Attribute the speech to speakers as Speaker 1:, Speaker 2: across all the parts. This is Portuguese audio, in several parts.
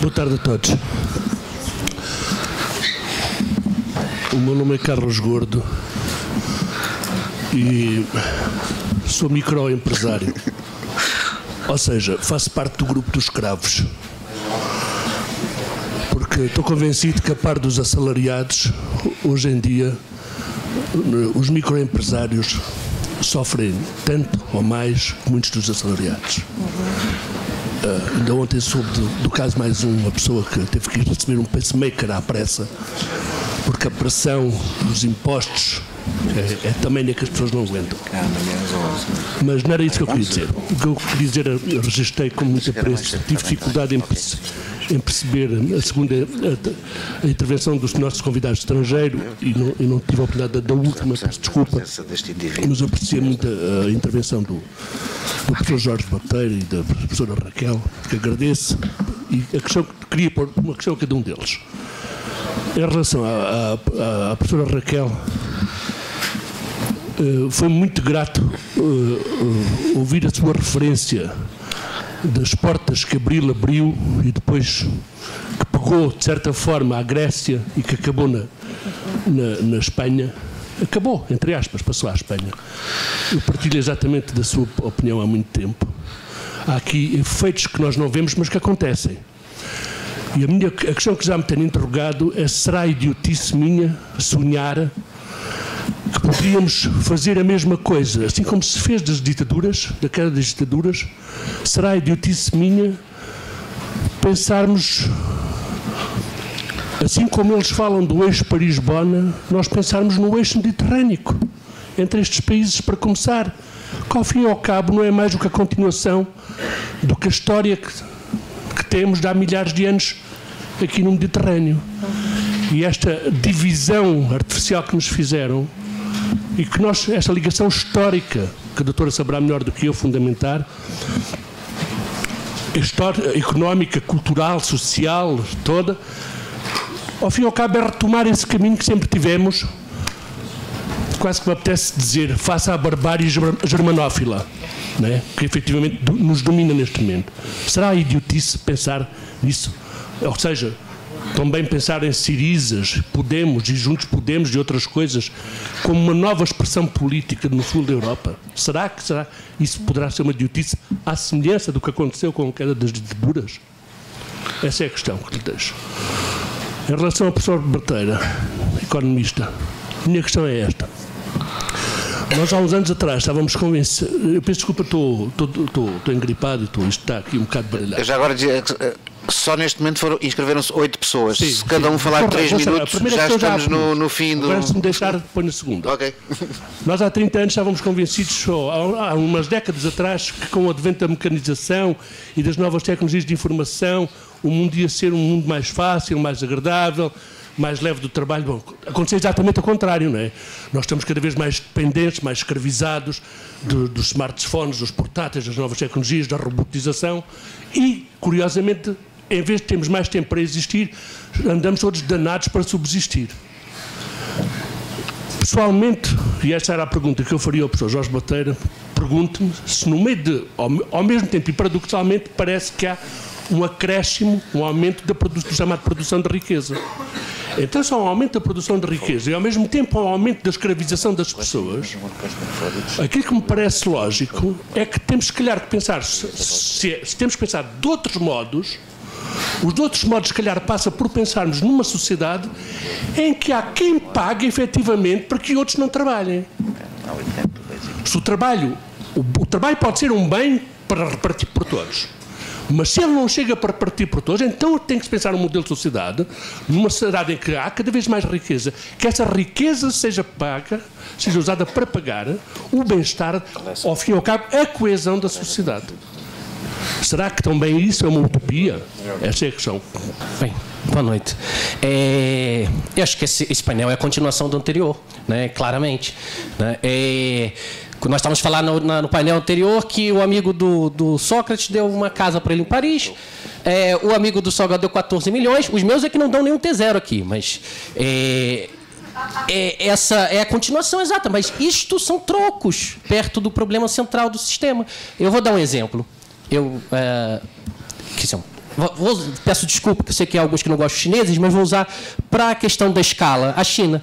Speaker 1: Boa tarde a todos. O meu nome é Carlos Gordo e sou microempresário, ou seja, faço parte do grupo dos escravos, porque estou convencido que, a par dos assalariados, hoje em dia os microempresários sofrem tanto ou mais que muitos dos assalariados. Ainda ontem soube do caso mais uma pessoa que teve que receber um pacemaker à pressa, porque a pressão dos impostos é também que as pessoas não aguentam. Mas não era isso que eu queria dizer. O que eu queria dizer, eu registrei com muito apreço, tive dificuldade em perceber a intervenção dos nossos convidados estrangeiros e não tive a oportunidade da última, peço desculpa, mas eu apreciei muito a intervenção do professor Jorge Bateira e da professora Raquel, que agradeço, e a questão, queria pôr uma questão a cada um deles. Em relação à professora Raquel, foi muito grato ouvir a sua referência das portas que Abril abriu e depois que pegou, de certa forma, a Grécia e que acabou na Espanha. Acabou, entre aspas, passou à Espanha. Eu partilho exatamente da sua opinião há muito tempo. Há aqui efeitos que nós não vemos, mas que acontecem. E a questão que já me tem interrogado é: será idiotice minha sonhar que poderíamos fazer a mesma coisa, assim como se fez das ditaduras, da queda das ditaduras? Será idiotice minha pensarmos, assim como eles falam do eixo Paris-Bonn, nós pensarmos no eixo mediterrâneo, entre estes países, para começar, que ao fim e ao cabo não é mais do que a continuação do que a história que temos de há milhares de anos aqui no Mediterrâneo. E esta divisão artificial que nos fizeram, e que nós, esta ligação histórica, que a doutora saberá melhor do que eu fundamentar, história económica, cultural, social, toda, ao fim e ao cabo é retomar esse caminho que sempre tivemos, quase que me apetece dizer, face à barbárie germanófila, né, que efetivamente nos domina neste momento. Será idiotice pensar nisso? Ou seja, também pensar em Sirizas, Podemos e Juntos Podemos e outras coisas como uma nova expressão política no sul da Europa? Será que isso poderá ser uma idiotice à semelhança do que aconteceu com a queda das ditaduras? Essa é a questão que lhe deixo. Em relação ao professor Bateira, economista, a minha questão é esta. Nós há uns anos atrás estávamos convencidos. Eu peço desculpa, estou engripado e isto está aqui um bocado baralhado.
Speaker 2: Eu já agora dizia, só neste momento inscreveram-se 8 pessoas. Sim, se cada um falar 3 minutos, já estamos no fim do...
Speaker 1: Agora, se me deixar, depois na segunda.
Speaker 2: Ok.
Speaker 1: Nós há 30 anos estávamos convencidos, há umas décadas atrás, que com o advento da mecanização e das novas tecnologias de informação, o mundo ia ser um mundo mais fácil, mais agradável, mais leve do trabalho. Bom, aconteceu exatamente ao contrário, não é? Nós estamos cada vez mais dependentes, mais escravizados dos smartphones, dos portáteis, das novas tecnologias, da robotização e, curiosamente, em vez de termos mais tempo para existir, andamos todos danados para subsistir. Pessoalmente, e esta era a pergunta que eu faria ao professor Jorge Bateira, pergunto-me se no meio de, ao mesmo tempo e paradoxalmente, parece que há um acréscimo, um aumento do chamado produção de riqueza. Então, se há um aumento da produção de riqueza e, ao mesmo tempo, há um aumento da escravização das pessoas, aquilo que me parece lógico é que temos, se calhar, que pensar, se temos que pensar de outros modos. Os outros modos, se calhar, passa por pensarmos numa sociedade em que há quem pague, efetivamente, para que outros não trabalhem. Se o trabalho pode ser um bem para repartir por todos. Mas se ele não chega para partir por todos, então tem que se pensar num modelo de sociedade, numa sociedade em que há cada vez mais riqueza, que essa riqueza seja paga, seja usada para pagar o bem-estar, ao fim e ao cabo, a coesão da sociedade. Será que também isso é uma utopia? Essa é a questão.
Speaker 3: Bem, boa noite. Eu acho que esse painel é a continuação do anterior, né? Claramente. Né? Nós estávamos falando no painel anterior que o amigo do Sócrates deu uma casa para ele em Paris, o amigo do Salgado deu 14 milhões, os meus é que não dão nenhum T0 aqui, mas essa é a continuação exata, mas isto são trocos perto do problema central do sistema. Eu vou dar um exemplo. peço desculpa, que eu sei que há alguns que não gostam de chineses, mas vou usar para a questão da escala. A China,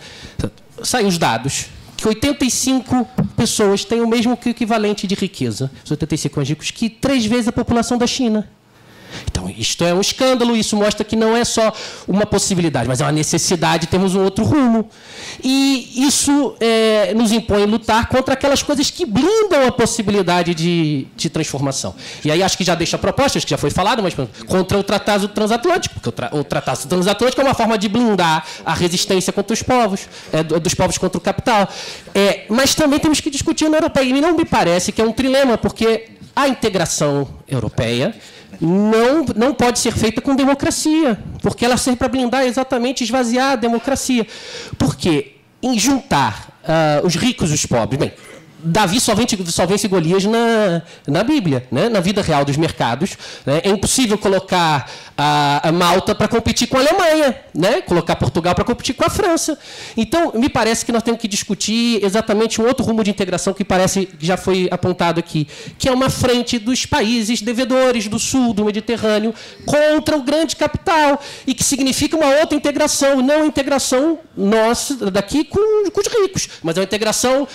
Speaker 3: saem os dados, que 85 pessoas têm o mesmo equivalente de riqueza, os 85 mais ricos, que 3 vezes a população da China. Então, isto é um escândalo, isso mostra que não é só uma possibilidade, mas é uma necessidade, temos um outro rumo. E isso nos impõe lutar contra aquelas coisas que blindam a possibilidade de transformação. E aí acho que já deixa propostas, que já foi falado, mas contra o Tratado Transatlântico, porque o Tratado Transatlântico é uma forma de blindar a resistência contra os povos, dos povos contra o capital. Mas também temos que discutir a União Europeia, e não me parece que é um trilema, porque a integração europeia não pode ser feita com democracia, porque ela serve para blindar exatamente, esvaziar a democracia. Porque em juntar os ricos e os pobres, bem, Davi só vence Golias na Bíblia, né? Na vida real dos mercados. Né? É impossível colocar a Malta para competir com a Alemanha, né? Colocar Portugal para competir com a França. Então, me parece que nós temos que discutir exatamente um outro rumo de integração que parece que já foi apontado aqui, que é uma frente dos países devedores do sul, do Mediterrâneo, contra o grande capital, e que significa uma outra integração, não a integração nossa daqui com os ricos, mas a integração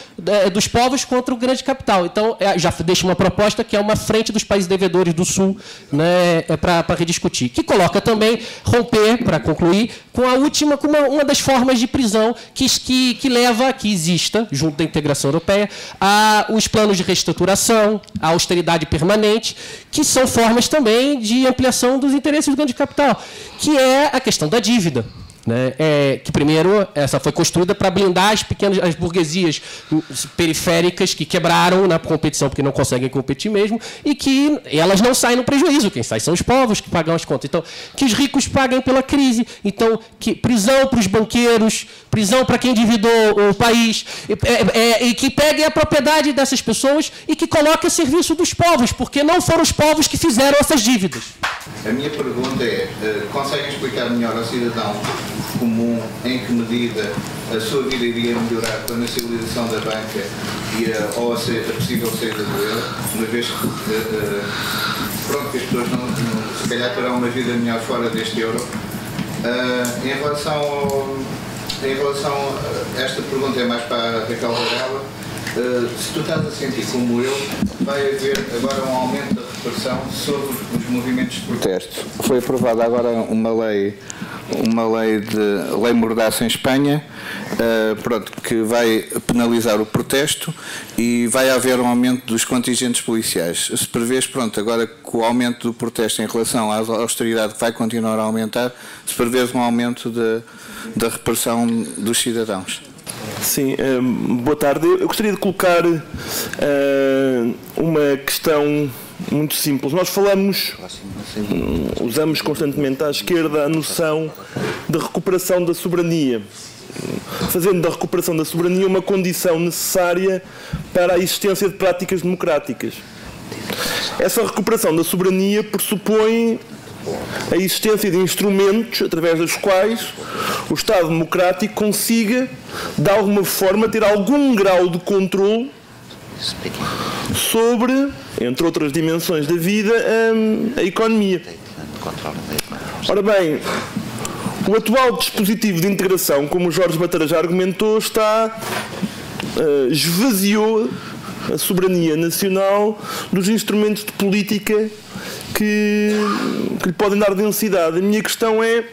Speaker 3: dos povos contra o grande capital. Então, já deixa uma proposta que é uma frente dos países devedores do sul, né, para rediscutir. Que coloca também, romper, para concluir, com a última, com uma das formas de prisão que leva a que exista, junto da integração europeia, os planos de reestruturação, a austeridade permanente, que são formas também de ampliação dos interesses do grande capital, que é a questão da dívida. Né? Que primeiro essa foi construída para blindar as burguesias periféricas que quebraram na competição porque não conseguem competir mesmo, e que elas não saem no prejuízo, quem sai são os povos que pagam as contas. Então, que os ricos paguem pela crise. Então, que prisão para os banqueiros, prisão para quem endividou o país, e que peguem a propriedade dessas pessoas e que coloquem a serviço dos povos, porque não foram os povos que fizeram essas dívidas.
Speaker 4: A minha pergunta conseguem explicar melhor ao cidadão comum em que medida a sua vida iria melhorar com a nacionalização da banca ou a possível saída do euro, uma vez que, que as pessoas se calhar terão uma vida melhor fora deste euro? Em relação a esta pergunta é mais para a Raquel Varela. Se tu estás a sentir como eu, vai haver agora um aumento da repressão sobre os movimentos de protesto. Foi aprovada agora uma lei mordaça em Espanha, que vai penalizar o protesto, e vai haver um aumento dos contingentes policiais. Se prevês, agora com o aumento do protesto em relação à austeridade que vai continuar a aumentar, se prevês um aumento da repressão dos cidadãos.
Speaker 5: Sim, boa tarde. Eu gostaria de colocar uma questão muito simples. Nós usamos constantemente à esquerda a noção de recuperação da soberania, fazendo da recuperação da soberania uma condição necessária para a existência de práticas democráticas. Essa recuperação da soberania pressupõe a existência de instrumentos através dos quais o Estado democrático consiga, de alguma forma, ter algum grau de controle sobre, entre outras dimensões da vida, a economia. Ora bem, o atual dispositivo de integração, como o Jorge Bateira já argumentou, esvaziou a soberania nacional dos instrumentos de política que lhe podem dar densidade. A minha questão é,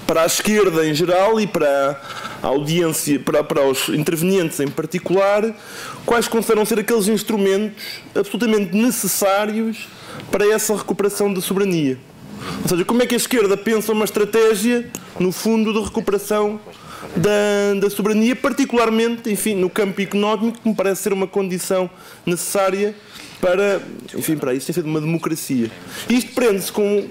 Speaker 5: para a esquerda em geral e para a audiência, para os intervenientes em particular, quais consideram ser aqueles instrumentos absolutamente necessários para essa recuperação da soberania? Ou seja, como é que a esquerda pensa uma estratégia, no fundo, de recuperação da soberania, particularmente, enfim, no campo económico, que me parece ser uma condição necessária para a existência de uma democracia. E isto prende-se com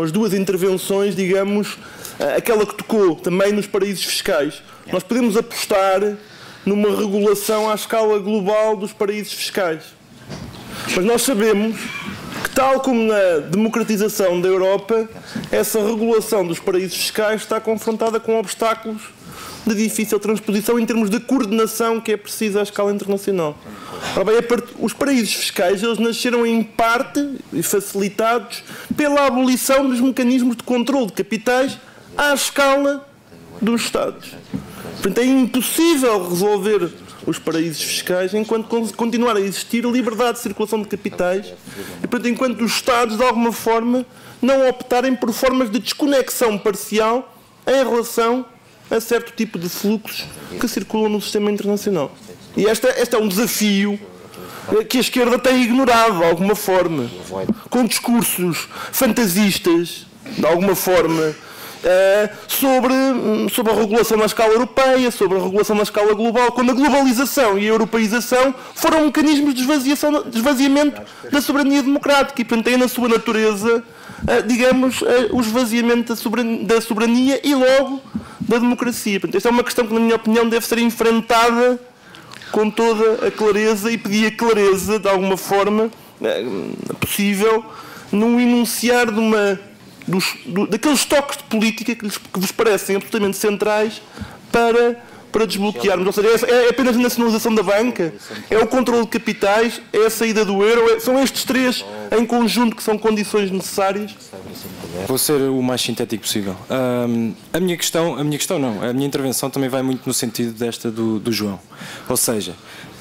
Speaker 5: as duas intervenções, digamos, aquela que tocou também nos paraísos fiscais. Nós podemos apostar numa regulação à escala global dos paraísos fiscais. Mas nós sabemos que, tal como na democratização da Europa, essa regulação dos paraísos fiscais está confrontada com obstáculos de difícil transposição em termos de coordenação que é precisa à escala internacional. Ora bem, os paraísos fiscais eles nasceram em parte e facilitados pela abolição dos mecanismos de controle de capitais à escala dos Estados. Portanto, é impossível resolver os paraísos fiscais enquanto continuar a existir liberdade de circulação de capitais e, portanto, enquanto os Estados, de alguma forma, não optarem por formas de desconexão parcial em relação a certo tipo de fluxos que circulam no sistema internacional. E este é um desafio que a esquerda tem ignorado, de alguma forma, com discursos fantasistas, de alguma forma, sobre a regulação na escala europeia, sobre a regulação na escala global, quando a globalização e a europeização foram mecanismos de esvaziamento da soberania democrática e, portanto, tem na sua natureza, digamos, o esvaziamento da soberania e, logo, da democracia. Portanto, esta é uma questão que, na minha opinião, deve ser enfrentada com toda a clareza e pedir a clareza, de alguma forma, possível, no enunciar daqueles toques de política que vos parecem absolutamente centrais para desbloquearmos. Ou seja, é apenas a nacionalização da banca, é o controle de capitais, é a saída do euro, são estes três em conjunto que são condições necessárias.
Speaker 6: Vou ser o mais sintético possível. A minha intervenção também vai muito no sentido desta do João. Ou seja,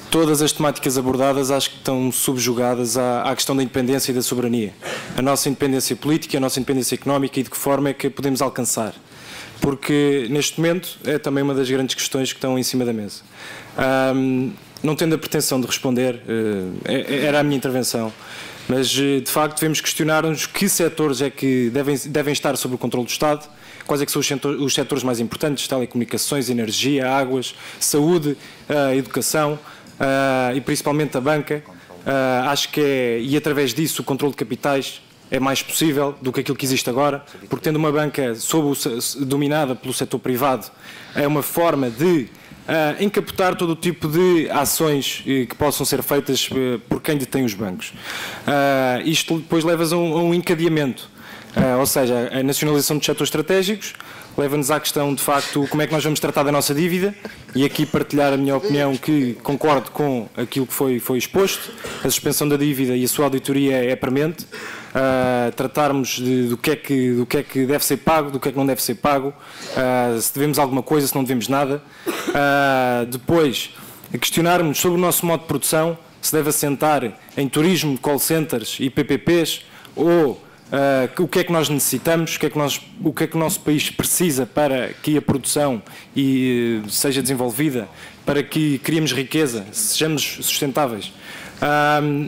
Speaker 6: todas as temáticas abordadas acho que estão subjugadas à questão da independência e da soberania. A nossa independência política, a nossa independência económica e de que forma é que a podemos alcançar. Porque neste momento é também uma das grandes questões que estão em cima da mesa. Não tendo a pretensão de responder, era a minha intervenção, mas de facto devemos questionar-nos que setores é que devem estar sob o controle do Estado, quais é que são os setores mais importantes, telecomunicações, energia, águas, saúde, educação e principalmente a banca. Acho que e através disso o controle de capitais é mais possível do que aquilo que existe agora, porque tendo uma banca dominada pelo setor privado, é uma forma de encapotar todo o tipo de ações que possam ser feitas por quem detém os bancos. Isto depois leva-nos a um encadeamento, ou seja, a nacionalização dos setores estratégicos leva-nos à questão, de facto, como é que nós vamos tratar da nossa dívida, e aqui partilhar a minha opinião, que concordo com aquilo que foi exposto. A suspensão da dívida e a sua auditoria é premente. Tratarmos do que é que deve ser pago, do que é que não deve ser pago, se devemos alguma coisa, se não devemos nada. Depois, questionarmos sobre o nosso modo de produção, se deve assentar em turismo, call centers e PPPs, ou o que é que nós necessitamos, o que é que o nosso país precisa para que a produção seja desenvolvida, para que criemos riqueza, sejamos sustentáveis.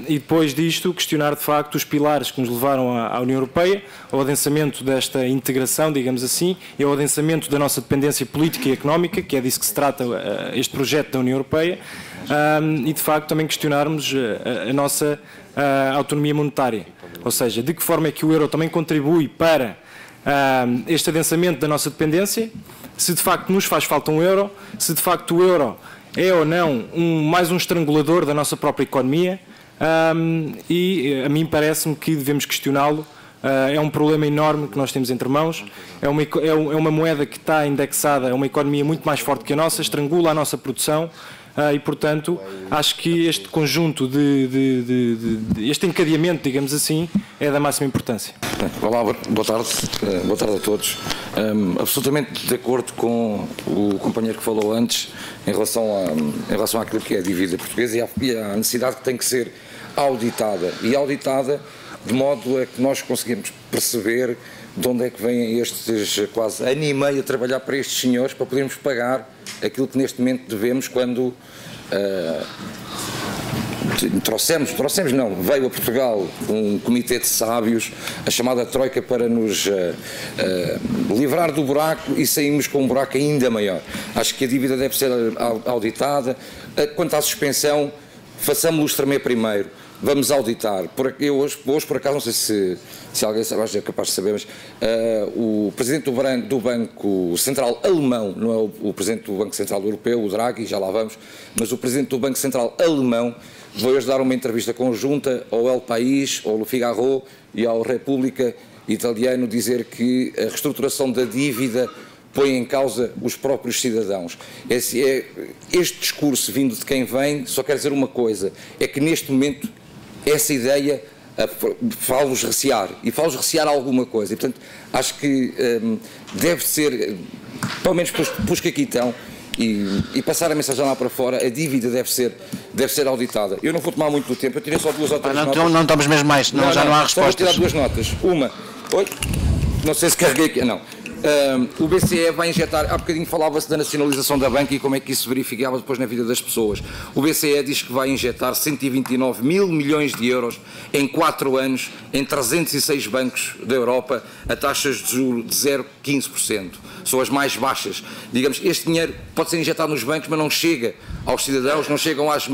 Speaker 6: E depois disto, questionar de facto os pilares que nos levaram à União Europeia, ao adensamento desta integração, digamos assim, e ao adensamento da nossa dependência política e económica, que é disso que se trata este projeto da União Europeia, e de facto também questionarmos a nossa autonomia monetária, ou seja, de que forma é que o euro também contribui para este adensamento da nossa dependência, se de facto nos faz falta um euro, se de facto o euro é ou não mais um estrangulador da nossa própria economia, e a mim parece-me que devemos questioná-lo. É um problema enorme que nós temos entre mãos, é uma moeda que está indexada a uma economia muito mais forte que a nossa, estrangula a nossa produção, e portanto acho que este conjunto este encadeamento, digamos assim, é da máxima importância.
Speaker 7: Olá, boa tarde a todos. Absolutamente de acordo com o companheiro que falou antes em relação àquilo que é a dívida portuguesa e à necessidade que tem que ser auditada de modo a que nós conseguimos perceber de onde é que vêm estes quase ano e meio a trabalhar para estes senhores para podermos pagar aquilo que neste momento devemos quando veio a Portugal um comitê de sábios, a chamada Troika, para nos livrar do buraco, e saímos com um buraco ainda maior. Acho que a dívida deve ser auditada. Quanto à suspensão, façamos-lo estremer primeiro. Vamos auditar. Eu hoje por acaso, não sei se alguém é capaz de saber, mas o Presidente do Banco Central Alemão, não é o Presidente do Banco Central Europeu, o Draghi, já lá vamos, mas o Presidente do Banco Central Alemão veio hoje dar uma entrevista conjunta ao El País, ao Le Figaro e ao República Italiano, dizer que a reestruturação da dívida põe em causa os próprios cidadãos. Este discurso vindo de quem vem só quer dizer uma coisa, é que neste momento essa ideia faz-vos recear, e faz-vos recear alguma coisa, e portanto acho que deve ser, pelo menos para os que aqui estão, e passar a mensagem lá para fora, a dívida deve ser auditada. Eu não vou tomar muito do tempo, eu tirei só 2 ou 3 notas.
Speaker 2: Não estamos mesmo mais, já não há respostas.
Speaker 7: Só vou tirar 2 notas. Uma, não sei se carreguei aqui, não. O BCE vai injetar, há bocadinho falava-se da nacionalização da banca e como é que isso se verificava depois na vida das pessoas. O BCE diz que vai injetar 129 mil milhões de euros em 4 anos em 306 bancos da Europa a taxas de juros de 0,15%. São as mais baixas. Digamos, este dinheiro pode ser injetado nos bancos, mas não chega aos cidadãos, não chegam às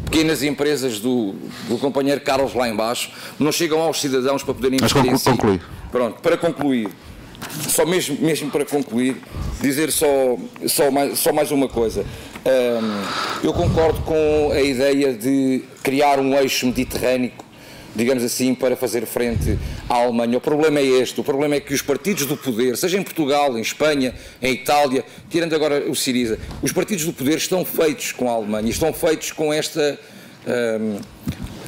Speaker 7: pequenas empresas do companheiro Carlos lá embaixo, não chegam aos cidadãos para poderem investir em si. Pronto, para concluir. Só mesmo para concluir, dizer só mais uma coisa. Eu concordo com a ideia de criar um eixo mediterrâneo, digamos assim, para fazer frente à Alemanha. O problema é este, o problema é que os partidos do poder, seja em Portugal, em Espanha, em Itália, tirando agora o Syriza, os partidos do poder estão feitos com a Alemanha, estão feitos com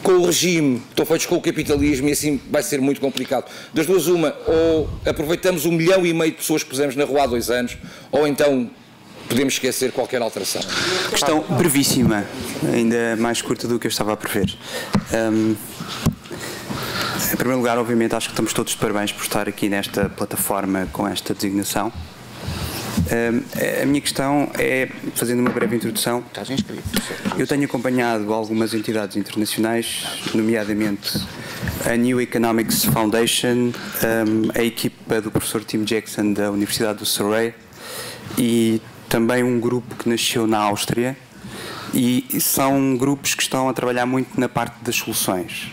Speaker 7: com o regime, estão feitos com o capitalismo, e assim vai ser muito complicado. Das duas, uma, ou aproveitamos 1,5 milhão de pessoas que pusemos na rua há 2 anos, ou então podemos esquecer qualquer alteração.
Speaker 8: Questão brevíssima, ainda mais curta do que eu estava a prever. Em primeiro lugar, obviamente, acho que estamos todos de parabéns por estar aqui nesta plataforma com esta designação. A minha questão é, fazendo uma breve introdução, eu tenho acompanhado algumas entidades internacionais, nomeadamente a New Economics Foundation, a equipa do professor Tim Jackson da Universidade do Surrey e também um grupo que nasceu na Áustria, e são grupos que estão a trabalhar muito na parte das soluções,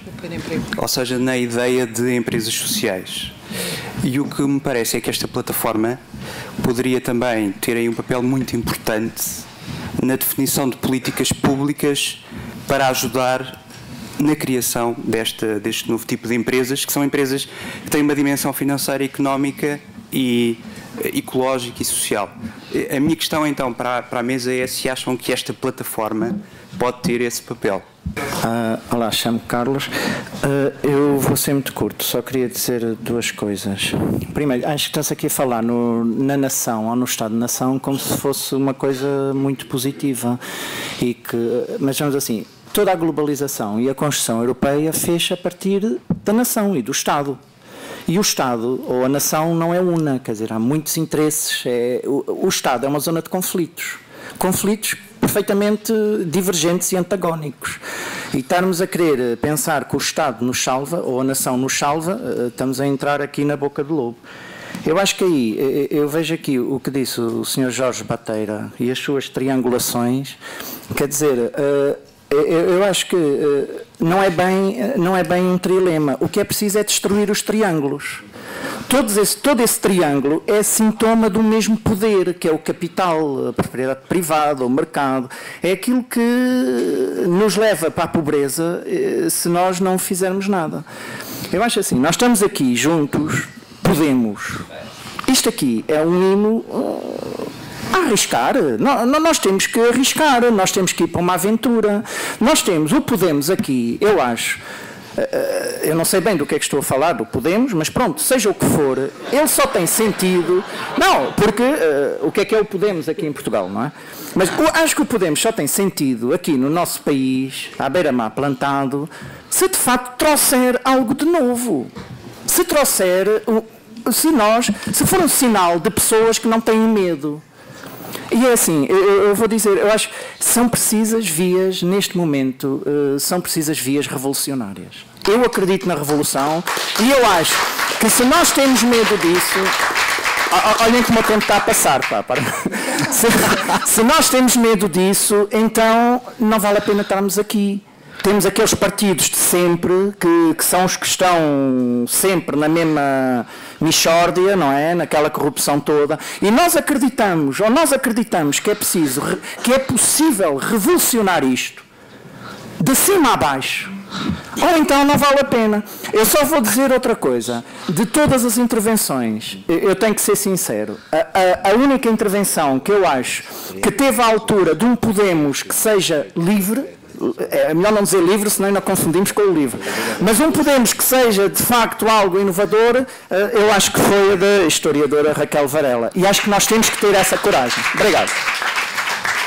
Speaker 8: ou seja, na ideia de empresas sociais. E o que me parece é que esta plataforma poderia também ter aí um papel muito importante na definição de políticas públicas para ajudar na criação deste novo tipo de empresas, que são empresas que têm uma dimensão financeira, económica e ecológica e social. A minha questão então para a mesa é se acham que esta plataforma pode ter esse papel.
Speaker 9: Olá, chamo-me Carlos. Eu vou ser muito curto, só queria dizer 2 coisas. Primeiro, acho que está-se aqui a falar na nação ou no Estado-nação como se fosse uma coisa muito positiva, mas vamos assim, toda a globalização e a construção europeia fez a partir da nação e do Estado. E o Estado ou a nação não é una, quer dizer, há muitos interesses. O Estado é uma zona de conflitos perfeitamente divergentes e antagónicos. E estarmos a querer pensar que o Estado nos salva ou a nação nos salva, estamos a entrar aqui na boca do lobo. Eu acho que aí, eu vejo aqui o que disse o Sr. Jorge Bateira e as suas triangulações, quer dizer, eu acho que não é bem um trilema. O que é preciso é destruir os triângulos. Todo esse triângulo é sintoma do mesmo poder, que é o capital, a propriedade privada, o mercado. É aquilo que nos leva para a pobreza se nós não fizermos nada. Eu acho assim, nós estamos aqui juntos, podemos. Isto aqui é um hino a arriscar. Nós temos que arriscar, nós temos que ir para uma aventura. Nós temos o Podemos aqui, eu acho. Eu não sei bem do que é que estou a falar, do Podemos, mas pronto, seja o que for, ele só tem sentido. Não, porque o que é o Podemos aqui em Portugal, não é? Mas acho que o Podemos só tem sentido aqui no nosso país, à beira-mar plantado, se de facto trouxer algo de novo. Se trouxer, se for um sinal de pessoas que não têm medo. E é assim, eu vou dizer, eu acho que são precisas vias, neste momento, são precisas vias revolucionárias. Eu acredito na revolução e eu acho que se nós temos medo disso, olhem como o tempo está a passar, pá, para. Se nós temos medo disso, então não vale a pena estarmos aqui. Temos aqueles partidos de sempre, que são os que estão sempre na mesma mixórdia, não é? Naquela corrupção toda. E nós acreditamos que é possível revolucionar isto de cima a baixo. Ou então não vale a pena. Eu só vou dizer outra coisa. De todas as intervenções, eu tenho que ser sincero, a única intervenção que eu acho que teve à altura de um Podemos que seja livre, é melhor não dizer livre, senão ainda confundimos com o livre, mas um Podemos que seja de facto algo inovador, eu acho que foi a da historiadora Raquel Varela. E acho que nós temos que ter essa coragem. Obrigado.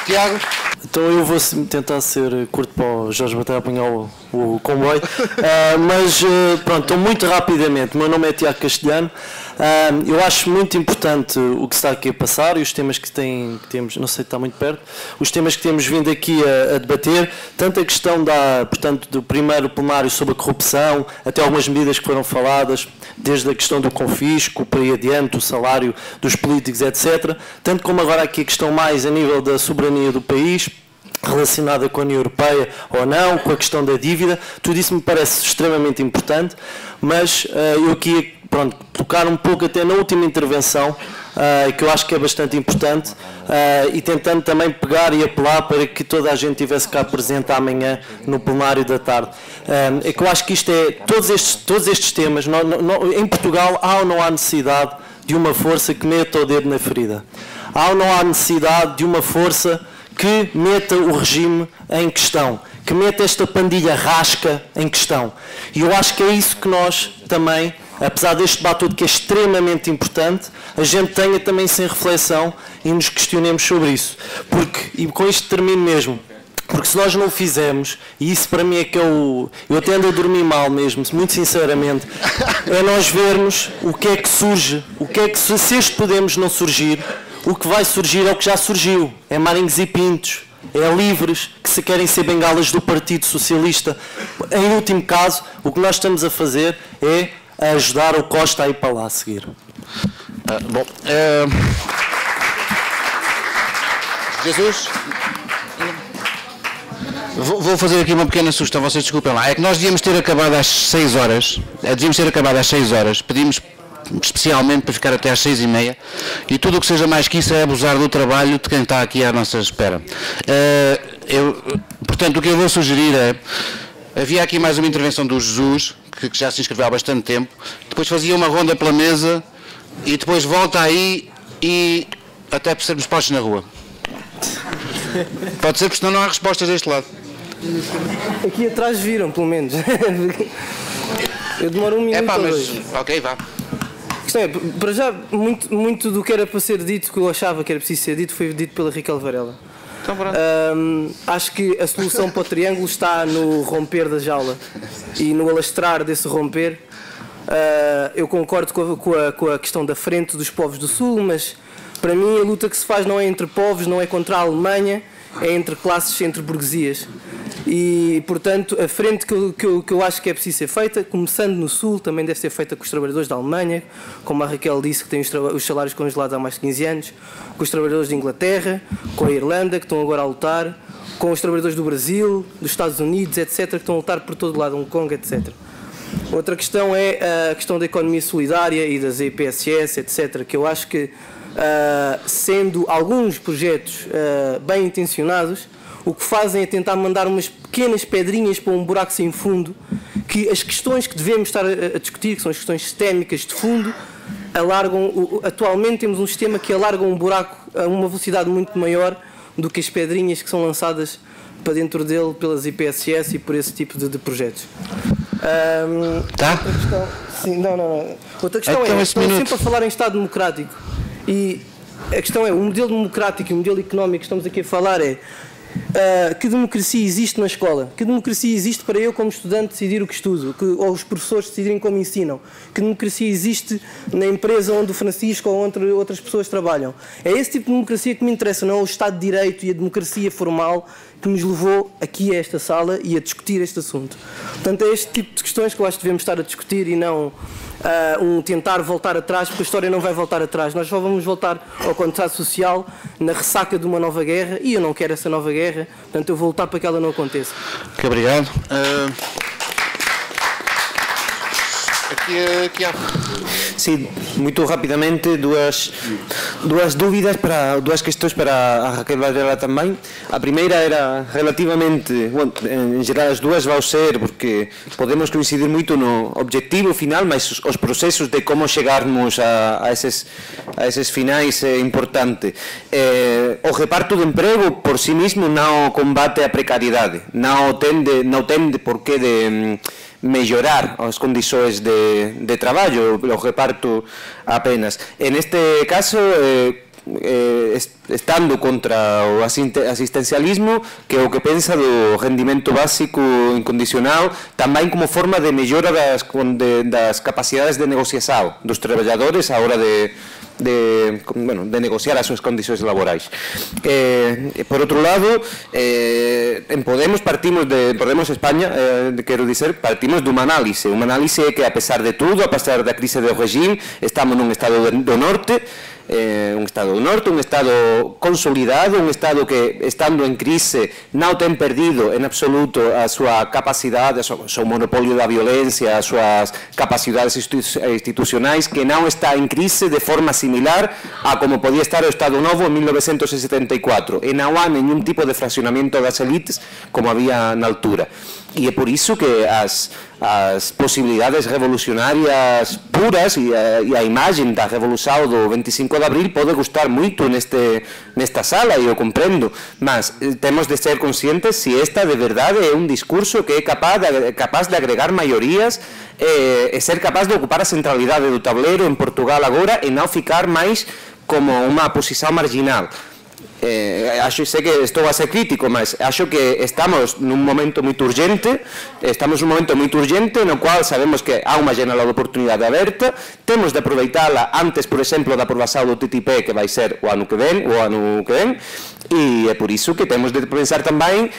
Speaker 2: Tiago?
Speaker 10: Então eu vou tentar ser curto para o Jorge Bataille apanhar o comboio, mas pronto, então muito rapidamente, o meu nome é Tiago Castelhano, eu acho muito importante o que está aqui a passar e os temas que temos, não sei se está muito perto, os temas que temos vindo aqui a debater, tanto a questão portanto, do primeiro plenário sobre a corrupção, até algumas medidas que foram faladas, desde a questão do confisco, por aí adiante, o salário dos políticos, etc., tanto como agora aqui a questão mais a nível da soberania do país, relacionada com a União Europeia ou não, com a questão da dívida, tudo isso me parece extremamente importante, mas eu aqui, pronto, tocar um pouco até na última intervenção, que eu acho que é bastante importante, e tentando também pegar e apelar para que toda a gente estivesse cá presente amanhã no plenário da tarde. É que eu acho que isto é, todos estes temas, em Portugal há ou não há necessidade de uma força que meta o dedo na ferida? Há ou não há necessidade de uma força que meta o regime em questão, que meta esta pandilha rasca em questão? E eu acho que é isso que nós também, apesar deste debate todo que é extremamente importante, a gente tenha também sem reflexão e nos questionemos sobre isso. Porque, e com isto termino mesmo, porque se nós não o fizermos, e isso para mim é que eu até ando a dormir mal mesmo, muito sinceramente, é nós vermos o que é que surge, se este Podemos não surgir, o que vai surgir é o que já surgiu, é Marinhos e Pintos, é livres que se querem ser bengalas do Partido Socialista. Em último caso, o que nós estamos a fazer é ajudar o Costa a ir para lá a seguir.
Speaker 2: Jesus? Vou fazer aqui uma pequena sugestão, vocês desculpem lá. É que nós devíamos ter acabado às 6 horas, pedimos especialmente para ficar até às 6h30, e tudo o que seja mais que isso é abusar do trabalho de quem está aqui à nossa espera. Portanto, o que eu vou sugerir é, havia aqui mais uma intervenção do Jesus, que já se inscreveu há bastante tempo, depois fazia uma ronda pela mesa, e depois volta aí, e até por sermos postos na rua. Pode ser, porque senão não há respostas deste lado.
Speaker 11: Aqui atrás viram, pelo menos. Eu demoro um minuto ou dois.
Speaker 2: Ok, vá.
Speaker 11: Para já, muito do que era para ser dito, que eu achava que era preciso ser dito, foi dito pela Raquel Varela.
Speaker 2: Então,
Speaker 11: acho que a solução para o triângulo está no romper da jaula e no alastrar desse romper. Eu concordo com a questão da frente dos povos do Sul, mas para mim a luta que se faz não é entre povos, não é contra a Alemanha, é entre classes, entre burguesias. E, portanto, a frente que eu acho que é preciso ser feita, começando no Sul, também deve ser feita com os trabalhadores da Alemanha, como a Raquel disse, que têm os salários congelados há mais de 15 anos, com os trabalhadores de Inglaterra, com a Irlanda, que estão agora a lutar, com os trabalhadores do Brasil, dos Estados Unidos, etc., que estão a lutar por todo lado, Hong Kong, etc. Outra questão é a questão da economia solidária e das EPSS, etc., que eu acho que, sendo alguns projetos bem intencionados, o que fazem é tentar mandar umas pequenas pedrinhas para um buraco sem fundo, que as questões que devemos estar a discutir, que são as questões sistémicas de fundo, alargam. Atualmente temos um sistema que alarga um buraco a uma velocidade muito maior do que as pedrinhas que são lançadas para dentro dele pelas IPSS e por esse tipo de projetos.
Speaker 2: Tá?
Speaker 11: Outra questão, sim, não. Outra questão
Speaker 2: então,
Speaker 11: estamos sempre a falar em Estado democrático, e a questão é, o modelo democrático e o modelo económico que estamos aqui a falar é que democracia existe na escola? Que democracia existe para eu, como estudante, decidir o que estudo? Ou os professores decidirem como ensinam? Que democracia existe na empresa onde o Francisco ou onde outras pessoas trabalham? É esse tipo de democracia que me interessa, não é o Estado de Direito e a democracia formal que nos levou aqui a esta sala e a discutir este assunto. Portanto, é este tipo de questões que eu acho que devemos estar a discutir e não tentar voltar atrás, porque a história não vai voltar atrás. Nós só vamos voltar ao contrato social na ressaca de uma nova guerra, e eu não quero essa nova guerra, portanto eu vou lutar para que ela não aconteça.
Speaker 2: Muito obrigado. Aqui há...
Speaker 12: Sí, muito rapidamente duas questões para a Raquel Varela tamén. A primeira era relativamente, bueno, en geral as dúas vão ser porque podemos coincidir moito no objetivo final, mas os procesos de como chegarmos a eses finais é importante. O reparto do emprego por si mismo non combate a precariedade, non tende por que de mellorar as condições de traballo, o reparto apenas. En este caso, estando contra o asistencialismo, que o que pensa do rendimento básico incondicional tamén como forma de mellora das capacidades de negociação dos traballadores a hora de negociar as súas condições laborais. Por outro lado, en Podemos Podemos España, quero dizer, partimos dunha análise que a pesar de tudo, a pesar da crise do regime, estamos nun estado do norte, un estado consolidado, un estado que, estando en crise, non ten perdido en absoluto a súa capacidade, o seu monopolio da violencia, as súas capacidades institucionais, que non está en crise de forma similar a como podía estar o Estado Novo en 1974, e non há ningún tipo de fraccionamento das elites como había na altura. E é por iso que as posibilidades revolucionarias puras e a imagen da revolución do 25 de abril pode gustar moito nesta sala, e eu comprendo, mas temos de ser conscientes se esta de verdade é un discurso que é capaz de agregar maiorías e ser capaz de ocupar a centralidade do tablero en Portugal agora e non ficar máis como unha posición marginal. Sei que estou a ser crítico, mas acho que estamos nun momento moito urgente, no cual sabemos que há unha janela de oportunidade aberta, temos de aproveitala antes, por exemplo, da aprobación do TTIP, que vai ser o ano que ven, e é por iso que temos de pensar tamén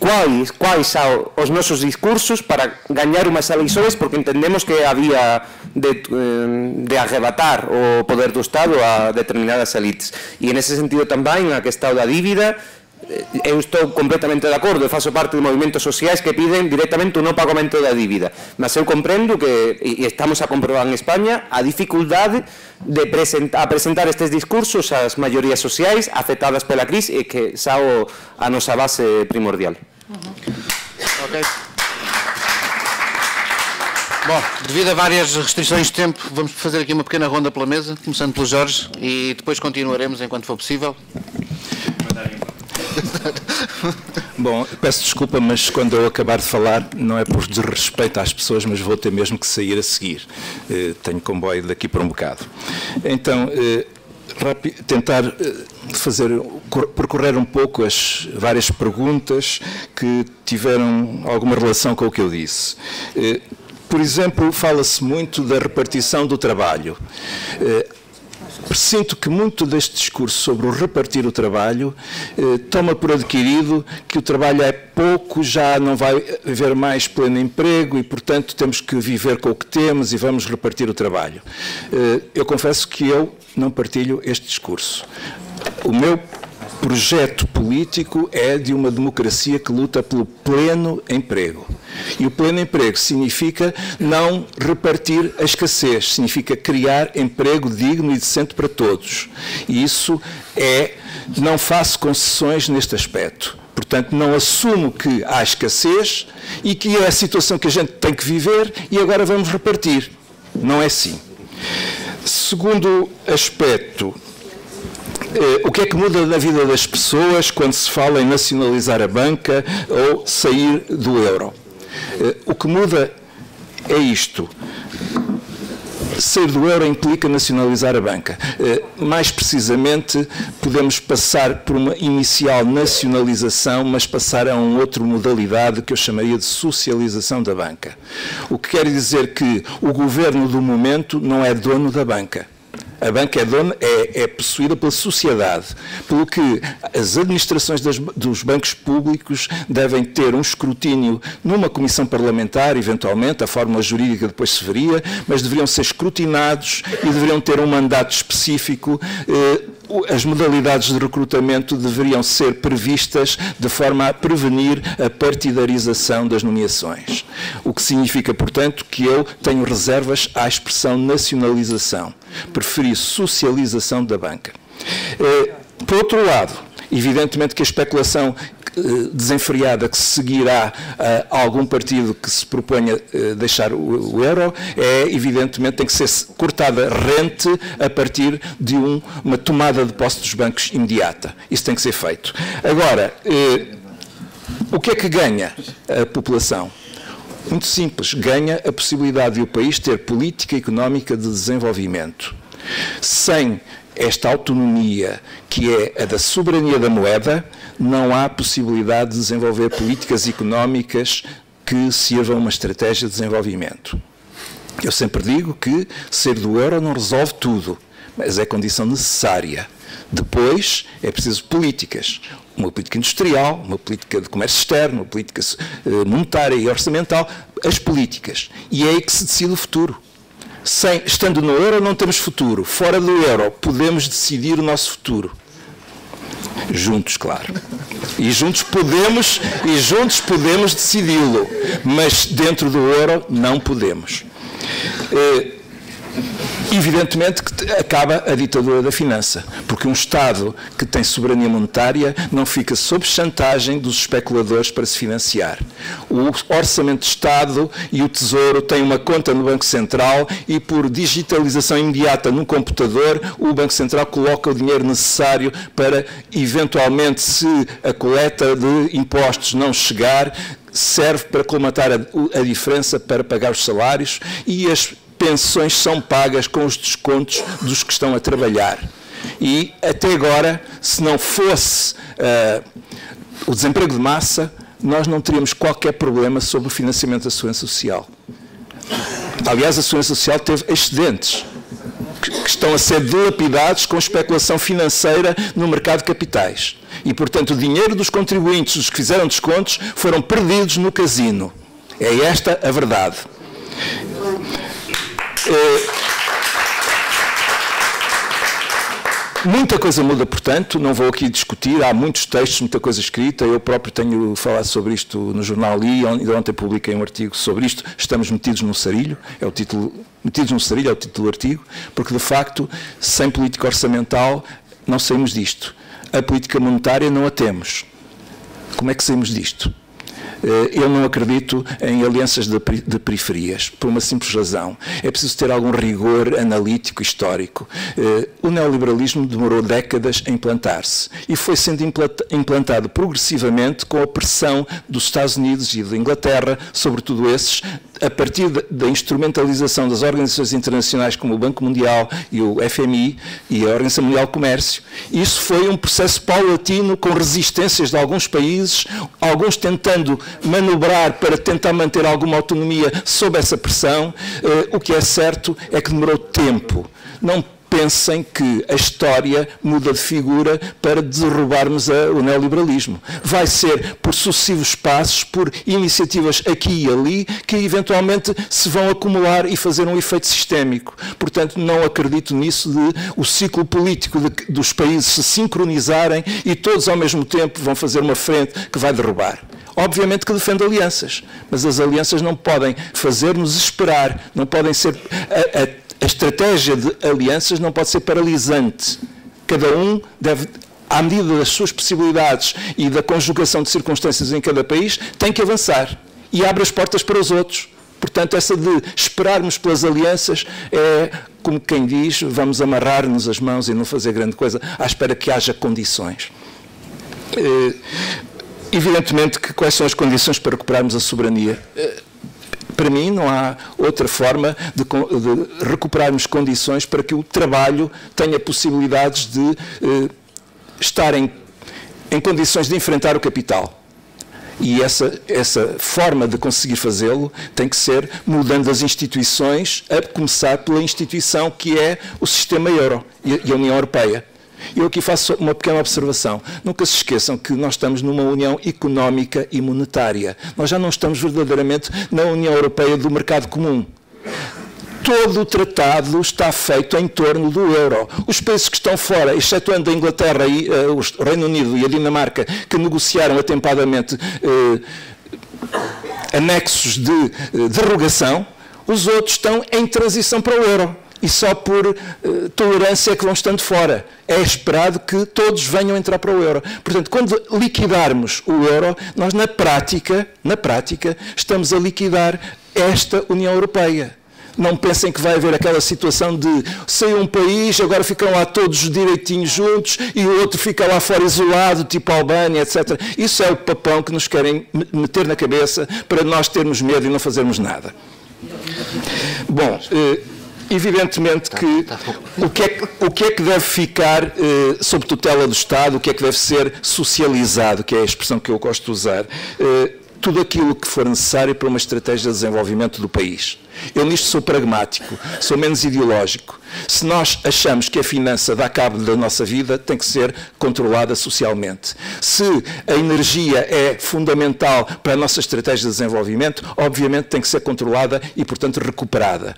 Speaker 12: quais são os nosos discursos para gañar unhas eleições, porque entendemos que había de arrebatar o poder do Estado a determinadas elites. E nese sentido tamén a questão da dívida, eu estou completamente de acordo, eu faço parte de movimentos sociais que piden directamente o non pagamento da dívida, mas eu comprendo que, e estamos a comprobar en España, a dificultade de presentar estes discursos ás maiorías sociais afectadas pela crise e que são a nosa base primordial.
Speaker 2: Bom, devido a várias restrições de tempo, vamos fazer aqui uma pequena ronda pela mesa, começando pelo Jorge, e depois continuaremos enquanto for possível.
Speaker 13: Bom, peço desculpa, mas quando eu acabar de falar, não é por desrespeito às pessoas, mas vou ter mesmo que sair a seguir. Tenho comboio daqui para um bocado. Então, tentar percorrer um pouco as várias perguntas que tiveram alguma relação com o que eu disse. Por exemplo, fala-se muito da repartição do trabalho. Sinto que muito deste discurso sobre o repartir o trabalho toma por adquirido que o trabalho é pouco, já não vai haver mais pleno emprego e, portanto, temos que viver com o que temos e vamos repartir o trabalho. Eu confesso que eu não partilho este discurso. O meu projeto político é de uma democracia que luta pelo pleno emprego. E o pleno emprego significa não repartir a escassez, significa criar emprego digno e decente para todos. E isso não faço concessões neste aspecto. Portanto, não assumo que há escassez e que é a situação que a gente tem que viver e agora vamos repartir. Não é assim. Segundo aspecto, o que é que muda na vida das pessoas quando se fala em nacionalizar a banca ou sair do euro? O que muda é isto. Sair do euro implica nacionalizar a banca. Mais precisamente, podemos passar por uma inicial nacionalização, mas passar a uma outra modalidade que eu chamaria de socialização da banca. O que quer dizer que o governo do momento não é dono da banca. A banca é possuída pela sociedade, pelo que as administrações dos bancos públicos devem ter um escrutínio numa comissão parlamentar, eventualmente, a fórmula jurídica depois se veria, mas deveriam ser escrutinados e deveriam ter um mandato específico. as modalidades de recrutamento deveriam ser previstas de forma a prevenir a partidarização das nomeações. O que significa, portanto, que eu tenho reservas à expressão nacionalização. Preferi socialização da banca. Por outro lado, evidentemente que a especulação desenfreada que seguirá a algum partido que se proponha deixar o euro, evidentemente tem que ser cortada rente a partir de uma tomada de posse dos bancos imediata. Isso tem que ser feito. Agora, o que é que ganha a população? Muito simples, ganha a possibilidade de o país ter política económica de desenvolvimento. Sem esta autonomia, que é a da soberania da moeda, não há possibilidade de desenvolver políticas económicas que sirvam uma estratégia de desenvolvimento. Eu sempre digo que ser do euro não resolve tudo, mas é condição necessária. Depois é preciso políticas, uma política industrial, uma política de comércio externo, uma política monetária e orçamental, as políticas. E é aí que se decide o futuro. Estando no euro não temos futuro. Fora do euro podemos decidir o nosso futuro. Juntos, claro. E juntos podemos decidi-lo. Mas dentro do euro não podemos. Evidentemente que acaba a ditadura da finança, porque um Estado que tem soberania monetária não fica sob chantagem dos especuladores para se financiar. O Orçamento de Estado e o Tesouro têm uma conta no Banco Central e, por digitalização imediata no computador, o Banco Central coloca o dinheiro necessário para, eventualmente, se a coleta de impostos não chegar, serve para colmatar a diferença para pagar os salários e as pensões são pagas com os descontos dos que estão a trabalhar. E, até agora, se não fosse o desemprego de massa, nós não teríamos qualquer problema sobre o financiamento da Segurança Social. Aliás, a Segurança Social teve excedentes que estão a ser dilapidados com especulação financeira no mercado de capitais. E, portanto, o dinheiro dos contribuintes, dos que fizeram descontos, foram perdidos no casino. É esta a verdade. Muita coisa muda, portanto, não vou aqui discutir, há muitos textos, muita coisa escrita, eu próprio tenho falado sobre isto no jornal e ontem publiquei um artigo sobre isto, estamos metidos num sarilho, é o título, metidos num sarilho é o título do artigo, porque de facto, sem política orçamental, não saímos disto. A política monetária não a temos. Como é que saímos disto? Eu não acredito em alianças de periferias, por uma simples razão. É preciso ter algum rigor analítico, histórico. O neoliberalismo demorou décadas a implantar-se e foi sendo implantado progressivamente com a pressão dos Estados Unidos e da Inglaterra, sobretudo esses, a partir da instrumentalização das organizações internacionais como o Banco Mundial e o FMI e a Organização Mundial do Comércio. Isso foi um processo paulatino com resistências de alguns países, alguns tentando manobrar para tentar manter alguma autonomia sob essa pressão. O que é certo é que demorou tempo. Não pensem que a história muda de figura para derrubarmos o neoliberalismo. Vai ser por sucessivos passos, por iniciativas aqui e ali, que eventualmente se vão acumular e fazer um efeito sistémico. Portanto, não acredito nisso de o ciclo político dos países se sincronizarem e todos ao mesmo tempo vão fazer uma frente que vai derrubar. Obviamente que defendo alianças, mas as alianças não podem fazer-nos esperar, não podem ser... A estratégia de alianças não pode ser paralisante. Cada um deve, à medida das suas possibilidades e da conjugação de circunstâncias em cada país, tem que avançar e abre as portas para os outros. Portanto, essa de esperarmos pelas alianças é, como quem diz, vamos amarrar-nos as mãos e não fazer grande coisa à espera que haja condições. Evidentemente que quais são as condições para recuperarmos a soberania? Para mim, não há outra forma de recuperarmos condições para que o trabalho tenha possibilidades de estar em condições de enfrentar o capital. E essa forma de conseguir fazê-lo tem que ser mudando as instituições, a começar pela instituição que é o sistema euro e a União Europeia. Eu aqui faço uma pequena observação. Nunca se esqueçam que nós estamos numa união económica e monetária. Nós já não estamos verdadeiramente na União Europeia do mercado comum. todo o tratado está feito em torno do euro. Os países que estão fora, excetuando a Inglaterra, e, o Reino Unido e a Dinamarca, que negociaram atempadamente anexos de derrogação, os outros estão em transição para o euro. E só por tolerância é que vão estando fora. É esperado que todos venham entrar para o euro. Portanto, quando liquidarmos o euro, nós na prática, estamos a liquidar esta União Europeia. Não pensem que vai haver aquela situação de saiu um país, agora ficam lá todos direitinhos juntos e o outro fica lá fora isolado, tipo a Albânia, etc. Isso é o papão que nos querem meter na cabeça para nós termos medo e não fazermos nada. Bom, evidentemente que o que é que deve ficar sob tutela do Estado, o que é que deve ser socializado, que é a expressão que eu gosto de usar, tudo aquilo que for necessário para uma estratégia de desenvolvimento do país. Eu nisto sou pragmático, sou menos ideológico. Se nós achamos que a finança dá cabo da nossa vida, tem que ser controlada socialmente. Se a energia é fundamental para a nossa estratégia de desenvolvimento, obviamente tem que ser controlada e, portanto, recuperada.